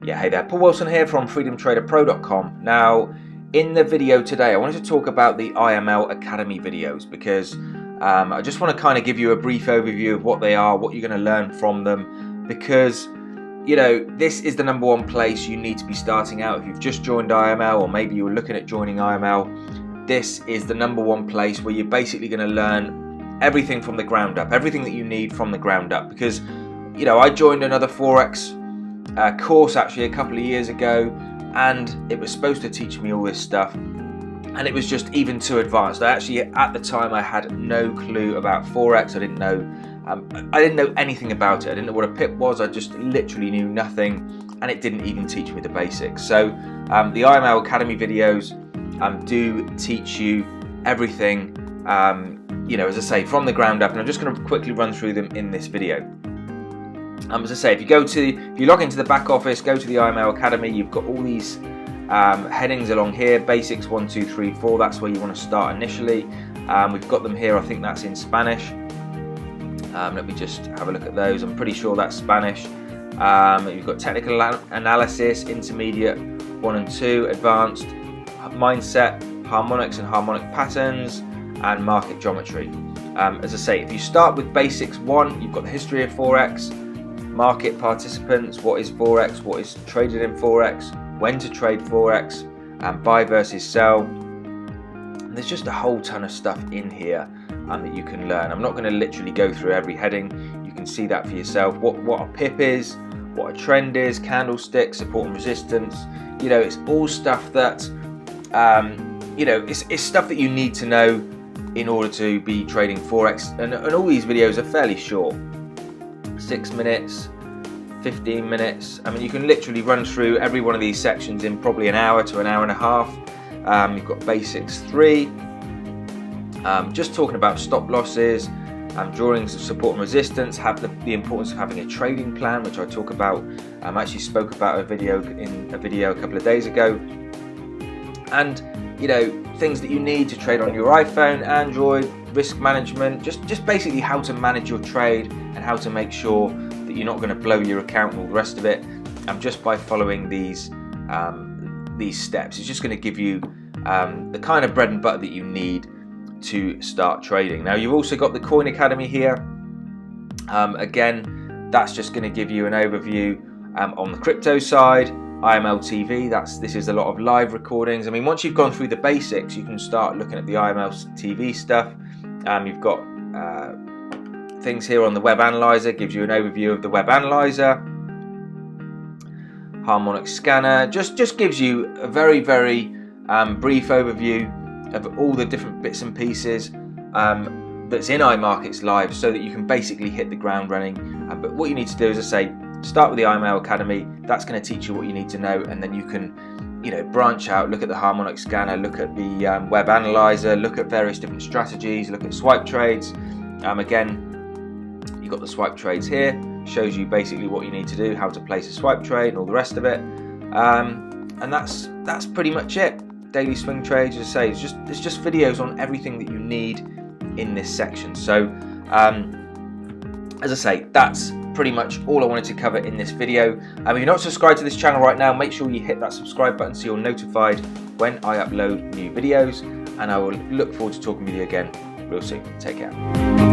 Yeah, hey there, Paul Wilson here from freedomtraderpro.com. Now, in the video today, I wanted to talk about the IML Academy videos because I just want to kind of give you a brief overview of what they are, what you're going to learn from them, because, you know, this is the #1 place you need to be starting out. If you've just joined IML, or maybe you're looking at joining IML, this is the #1 place where you're basically going to learn everything from the ground up, everything that you need from the ground up. Because, you know, I joined another Forex course actually a couple of years ago, and it was supposed to teach me all this stuff, and it was just even too advanced. I actually, at the time, I had no clue about Forex. I didn't know anything about it. I didn't know what a pip was. I just literally knew nothing, and it didn't even teach me the basics. So the IML Academy videos do teach you everything, you know, as I say, from the ground up, and I'm just going to quickly run through them in this video. As I say, if you log into the back office, go to the IML Academy, you've got all these headings along here, basics 1, 2, 3, 4. That's where you want to start initially. We've got them here. I think that's in Spanish. Let me just have a look at those. I'm pretty sure that's Spanish. You've got technical analysis, intermediate 1 and 2, advanced, mindset, harmonics and harmonic patterns, and market geometry. As I say, if you start with basics 1, you've got the history of Forex, market participants, what is Forex, what is traded in Forex, when to trade Forex, and buy versus sell. And there's just a whole ton of stuff in here that you can learn. I'm not going to literally go through every heading. You can see that for yourself. What a pip is, what a trend is, candlestick, support and resistance. You know, it's all stuff that you know, it's stuff that you need to know in order to be trading Forex. And all these videos are fairly short. 6 minutes, 15 minutes. I mean, you can literally run through every one of these sections in probably an hour to an hour and a half. You've got basics 3, just talking about stop losses, drawing support and resistance, have the importance of having a trading plan, which I talk about. I actually spoke about in a video a couple of days ago. And, you know, things that you need to trade on your iPhone, Android, risk management, just basically how to manage your trade and how to make sure that you're not going to blow your account and all the rest of it. Just by following these steps, it's just going to give you the kind of bread and butter that you need to start trading. Now, you've also got the Coin Academy here. Again, that's just going to give you an overview on the crypto side. IML TV, this is a lot of live recordings. I mean, once you've gone through the basics, you can start looking at the IML TV stuff. You've got things here on the web analyzer, gives you an overview of the web analyzer. Harmonic scanner just gives you a very brief overview of all the different bits and pieces that's in iMarketsLive, so that you can basically hit the ground running. But what you need to do, as I say, start with the IML Academy. That's going to teach you what you need to know, and then you can, you know, branch out, look at the harmonic scanner, look at the web analyzer, look at various different strategies, look at swipe trades. Again, you've got the swipe trades here, shows you basically what you need to do, how to place a swipe trade and all the rest of it. And that's pretty much it. Daily swing trades, as I say, it's just videos on everything that you need in this section. So as I say, that's pretty much all I wanted to cover in this video. If you're not subscribed to this channel right now, make sure you hit that subscribe button so you're notified when I upload new videos, and I will look forward to talking with you again real soon. Take care.